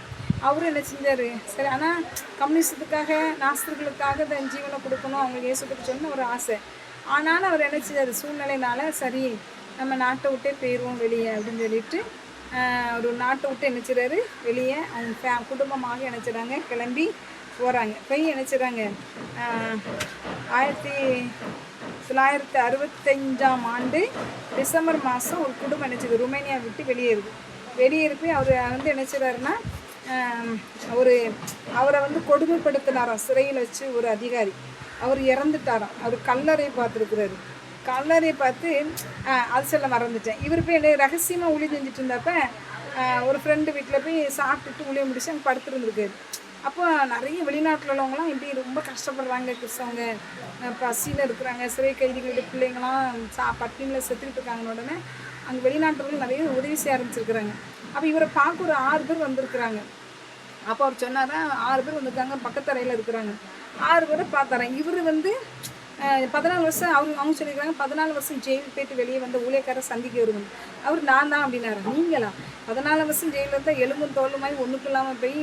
அவரும் என்ன செஞ்சார், சரி ஆனால் கம்யூனிஸ்டுக்காக நாஸ்திர்களுக்காக தன் ஜீவனை கொடுக்கணும் அவங்களுக்கு இயேசு பற்றி சொன்ன ஒரு ஆசை. ஆனாலும் அவர் என்ன செஞ்சார், சூழ்நிலைனால சரி நம்ம நாட்டை விட்டே போயிடுவோம் வெளியே அப்படின்னு சொல்லிட்டு ஒரு நாட்டை விட்டு என்ன செய்கிறாரு, வெளியே அவங்க குடும்பமாக என்ன செய்கிறாங்க, கிளம்பி போகிறாங்க. போய் என்ன செய்கிறாங்க, 1965ஆம் ஆண்டு டிசம்பர் மாதம் ஒரு குடும்பம் நினச்சிது ருமேனியா விட்டு வெளியேறி அவர் வந்து என்ன செய்கிறாருன்னா அவரை வந்து கொடுமைப்படுத்தினாராம் சிறையில் வச்சு ஒரு அதிகாரி. அவர் இறந்துட்டாராம். அவர் கல்லறை பார்த்துருக்குறாரு. கல்லறை பார்த்து அது சொல்ல மறந்துட்டேன். இவர் போய் ரகசியமாக ஊழி செஞ்சுட்டு இருந்தப்ப ஒரு ஃப்ரெண்டு வீட்டில் போய் சாப்பிட்டுட்டு ஊழியம் முடிச்சு அங்கே படுத்துருந்துருக்காரு. அப்போ நிறைய வெளிநாட்டில் உள்ளவங்களாம் இப்படி ரொம்ப கஷ்டப்படுறாங்க, கிறிஸ்தவங்க பசியில் இருக்கிறாங்க, சிறை கைதிகளுடைய பிள்ளைங்களாம் பட்டினியில் செத்துக்கிட்டு இருக்காங்கன்னு உடனே அங்கே வெளிநாட்டுகள் நிறைய உதவி செய்ய ஆரம்பிச்சிருக்கிறாங்க. அப்போ இவரை பார்க்க ஒரு 6 பேர் வந்திருக்கிறாங்க. அப்போ அவர் சொன்னாரா 6 பேர் வந்திருக்காங்க, பக்கத்தரையில் இருக்கிறாங்க. 6 பேரை பார்த்தாரேன். இவர் வந்து 14 வருஷம் அவங்க சொல்லியிருக்காங்க 14 வருஷம் ஜெயிலுக்கு போயிட்டு வெளியே வந்த ஊழியக்காரரை சந்திக்க வருவாங்க. அவர் நான் தான் அப்படின்னாரு. நீங்களா 14 வருஷம் ஜெயிலில் இருந்தால் எலும்பும் தோலுமாய் ஒன்றுக்கு இல்லாமல் போய்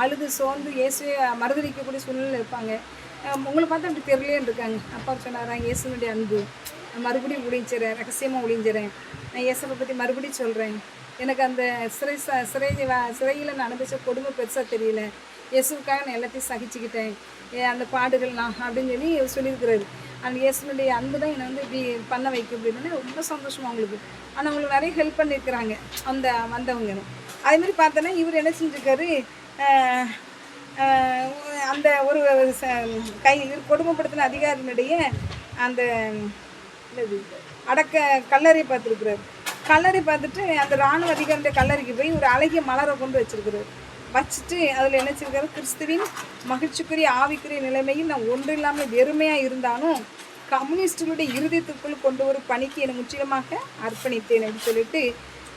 அழுது சோர்ந்து இயேசுவை மறுதளிக்கக்கூடிய சூழ்நிலை இருப்பாங்க. உங்களை பார்த்தா அப்படி தெரியலேன்னு இருக்காங்க. அப்பா சொன்னாரான் இயேசுனுடைய அன்பு மறுபடியும் ஒளிஞ்சிறேன், ரகசியமாக ஒளிஞ்சிறேன். நான் இயேசுவை பற்றி மறுபடியும் சொல்கிறேன். எனக்கு அந்த சிறையில் நான் அனுபவிச்ச கொடுமை பெருசாக தெரியல. இயேசுக்காக நான் எல்லாத்தையும் சகிச்சுக்கிட்டேன், அந்த பாடுகள்லாம் அப்படின்னு சொல்லி சொல்லியிருக்கிறாரு. அந்த இயேசுனுடைய அன்பு தான் என்னை வந்து இப்படி பண்ண வைக்க அப்படின்னு ரொம்ப சந்தோஷமாக அவங்களுக்கு. ஆனால் அவங்களுக்கு நிறைய ஹெல்ப் பண்ணியிருக்கிறாங்க அந்த வந்தவங்க. அதேமாதிரி பார்த்தோன்னா இவர் என்ன செஞ்சுருக்காரு, அந்த ஒரு கொடுமைப்படுத்தின அதிகாரியினுடைய அந்த கல்லறை பார்த்துருக்குறாரு. கல்லறை பார்த்துட்டு அந்த இராணுவ அதிகாரியுடைய கல்லறைக்கு போய் ஒரு அழகிய மலரை கொண்டு வச்சிருக்கிறாரு. வச்சுட்டு அதில் என்ன வச்சிருக்காரு, கிறிஸ்துவின் மகிழ்ச்சிக்குரிய ஆவிக்குரிய நிலைமையில் நான் ஒன்றில்லாமல் வெறுமையாக இருந்தாலும் கம்யூனிஸ்டுகளுடைய இருதயத்துக்குள் கொண்டு ஒரு பணிக்கு என்னை முற்றிலுமாக அர்ப்பணித்தேன் அப்படின்னு சொல்லிட்டு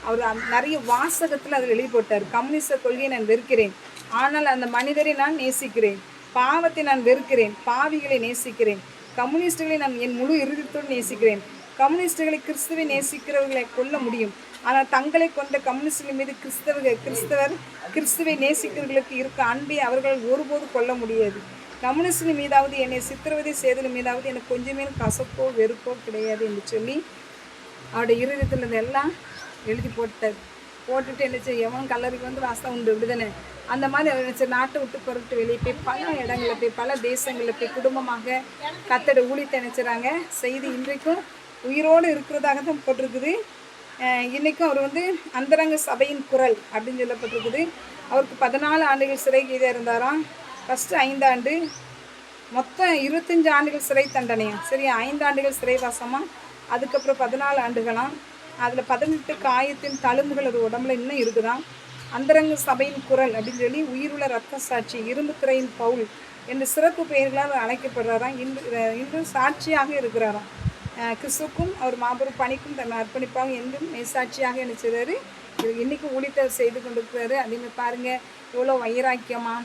அவர் நிறைய வாசகத்தில் அதில் எழுதி போட்டார். கம்யூனிஸ்ட கொள்கையை நான் வெறுக்கிறேன், ஆனால் அந்த மனிதரை நான் நேசிக்கிறேன். பாவத்தை நான் வெறுக்கிறேன், பாவிகளை நேசிக்கிறேன். கம்யூனிஸ்டுகளை நான் என் முழு இருதயத்தோடு நேசிக்கிறேன். கம்யூனிஸ்டுகளை கிறிஸ்துவை நேசிக்கிறவர்களை கொல்ல முடியும், ஆனால் தங்களை கொண்ட கம்யூனிஸ்டுகள் மீது கிறிஸ்துவை நேசிக்கிறவர்களுக்கு இருக்க அன்பை அவர்கள் ஒருபோது கொல்ல முடியாது. கம்யூனிஸ்டுகள் மீதாவது என்னை சித்திரவதை செய்தல் மீதாவது எனக்கு கொஞ்சமே கசப்போ வெறுப்போ கிடையாது என்று சொல்லி அவருடைய இருதயத்தில் இருந்தெல்லாம் எழுதி போட்டுட்டு என்ன செய்ய எவனும் கல்லறைக்கு வந்து வாசம் உண்டு விடுதலை அந்த மாதிரி அவர் நினச்ச நாட்டை விட்டு பொருட்டு வெளியே போய் பல இடங்களில் போய் பல தேசங்களில் போய் குடும்பமாக கத்தோட ஊழியத்தை நினைச்சுறாங்க. செய்தி இன்றைக்கும் உயிரோடு இருக்கிறதாக தான் போட்டிருக்குது. இன்றைக்கும் அவர் வந்து அந்தரங்க சபையின் குரல் அப்படின்னு சொல்லப்பட்டிருக்குது. அவருக்கு 14 ஆண்டுகள் சிறை கைதியாக இருந்தாராம். ஃபஸ்ட்டு 5 ஆண்டு, மொத்தம் 25 ஆண்டுகள் சிறை தண்டனையா, சரியா 5 ஆண்டுகள் சிறைவாசமாக, அதுக்கப்புறம் 14 ஆண்டுகளாம். அதில் 18 காயத்தின் தழும்புகள் ஒரு உடம்புல இன்னும் இருக்குதான். அந்தரங்க சபையின் குரல் அப்படின்னு சொல்லி உயிருள்ள ரத்த சாட்சி, இரும்பு திரையின் பவுல் என்று சிறப்பு பெயர்களால் அழைக்கப்படுறாராம். இன்று சாட்சியாக இருக்கிறாராம். கிறிஸ்துக்கும் அவர் மாபெரும் பணிக்கும் தன்னை அர்ப்பணிப்பாக என்றும் மெய்சாட்சியாக என்ன செய்கிறாரு, இன்றைக்கும் ஊழியத்தை செய்து கொண்டிருக்கிறாரு. அதேமாதிரி பாருங்கள் எவ்வளோ வைராக்கியமாக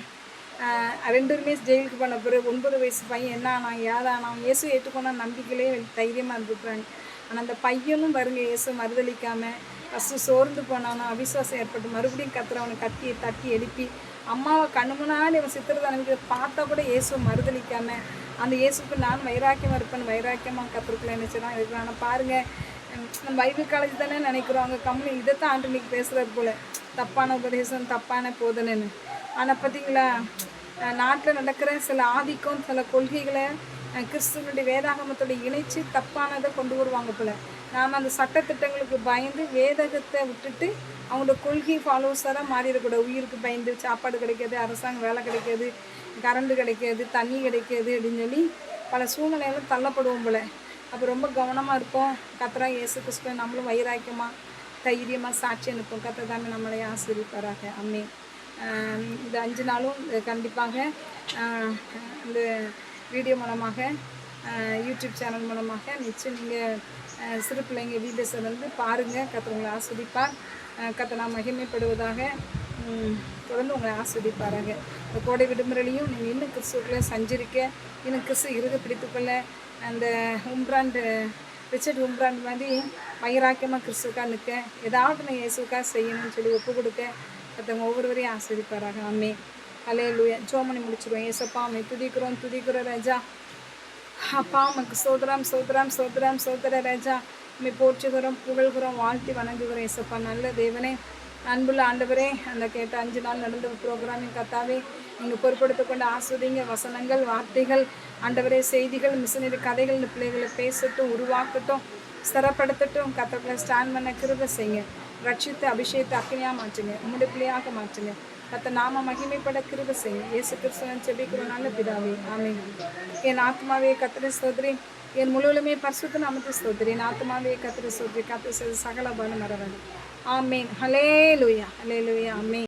2 பேருமே ஜெயிலுக்கு பண்ண பிறகு 9 வயசு பையன் என்ன ஆனான் ஏதானான் இயேசு ஏற்றுக்கொண்டா நம்பிக்கையிலே தைரியமாக இருந்துக்கிறாங்க. ஆனால் அந்த பையனும் பாருங்க இயேசு மறுதளிக்காமல் ஃபஸ்ட்டு சோர்ந்து போனானோ அவிசுவாசம் ஏற்பட்டு மறுபடியும் கத்துறவனை தட்டி எழுப்பி அம்மாவை கண்ணு முன்னாடி அவன் சித்திரதானத்தை பார்த்தா கூட இயேசு மறுதளிக்காமல் அந்த இயேசுக்கு நான் வைராக்கியமாக இருப்பேன், வைராக்கியமாக கற்றுருக்கலாம் நினச்சிதான் இருக்கிறான். ஆனால் பாருங்கள் நம்ம பைபிள் காலேஜ் தானே நினைக்கிறோம், அங்கே கம்மி இதைத்தான் ஆண்டு இன்னைக்கு பேசுகிறது போல் தப்பான உபதேசம் தப்பான போதனைன்னு. ஆனால் பார்த்தீங்களா நாட்டில் நடக்கிற சில ஆதிக்கம் சில கொள்கைகளை கிறிஸ்துவனுடைய வேதாகமத்தோட இணைச்சி தப்பானதை கொண்டு வருவாங்க போல். நாம் அந்த சட்டத்திட்டங்களுக்கு பயந்து வேதகத்தை விட்டுட்டு அவங்களோட கொள்கை ஃபாலோவர்ஸாக மாறிடக்கூடாது. உயிருக்கு பயந்து சாப்பாடு கிடைக்காது, அரசாங்கம் வேலை கிடைக்காது, கரண்டு கிடைக்காது, தண்ணி கிடைக்காது அப்படின்னு சொல்லி பல சூழ்நிலைகளும் தள்ளப்படுவோம் போல். அப்போ ரொம்ப கவனமாக இருப்போம். கர்த்தரா இயேசு கிறிஸ்துவை நம்மளும் வைராக்கியமாக தைரியமாக சாட்சி அனுப்போம். கர்த்தர் தாமே நம்மளை ஆசீர்வதிப்பாராக. அம்மே. இந்த 5 நாளும் கண்டிப்பாக இந்த வீடியோ மூலமாக யூடியூப் சேனல் மூலமாக நிச்சயம் நீங்கள் சிறு பிள்ளைங்க வீடியோஸை வந்து பாருங்கள். கர்த்தர் உங்களை ஆஸ்வதிப்பார். கர்த்தர் நான் மகிமைப்படுவதாக தொடர்ந்து உங்களை ஆஸ்வதிப்பாராங்க. இந்த கோடை விடுமுறையிலையும் நீங்கள் இன்னும் கிறிஸ்துக்குள்ளே சஞ்சரிக்க, இன்னும் கிறிஸ்து இருக பிடித்துக்கொள்ள அந்த ரிச்சர்ட் உம்ராண்ட் மாதிரி வைராக்கியமாக கிறிஸ்துக்காக நிற்க, ஏதாவது நான் இயேசுக்காக செய்யணும்னு சொல்லி ஒப்பு கொடுக்க கர்த்தர் ஒவ்வொருவரையும் ஆஸ்வதிப்பாராங்க. அம்மே. ஹல்லேலூயா. ஜெபம் முடிச்சிடுவோம். ஏசப்பா அம்மை துதிக்கிறோம் ராஜா. அப்பா அம்மைக்கு சோதரம் ராஜா. அம்மை போற்றுகிறோம், புகழ்கிறோம், வாழ்த்தி வணங்குகிறோம். ஏசப்பா நல்ல தேவனே, அன்புள்ள ஆண்டவரே, அந்த கேட்ட 5 நாள் நடந்த ப்ரோக்ராமின் கத்தாவே நீங்கள் பொறுப்படுத்திக்கொண்டு ஆஸ்வதிங்க. வசனங்கள், வார்த்தைகள், ஆண்டவரே செய்திகள், மிஷனரி கதைகள் இந்த பிள்ளைகளை பேசட்டும், உருவாக்கட்டும், ஸ்திரப்படுத்தட்டும். கத்தர்களை ஸ்டாண்ட் பண்ண கிருபை செய்யுங்க. ரட்சித்து அபிஷேகத்தை அக்கினியாக மாற்றுங்க, உம்முடைய பிள்ளையாக மாற்றுங்க. கத்த நாம மகிமைப்பட கிருபை செய்யுங்க. இயேசு கிறிஸ்துவின் ஜெபிக்கிறோம் நல்ல பிதாவே, ஆமென். என் ஆத்மாவே கர்த்தரை ஸ்தோத்திரி, என் முழுவதுமே பரிசுத்த நாமத்தை ஸ்தோத்திரி. என் ஆத்மாவே கர்த்தரை ஸ்தோத்திரி. கர்த்தர் செய்த சகல பலம் மறவாது. ஆமேன். ஹல்லேலூயா, ஹல்லேலூயா, ஆமேன்.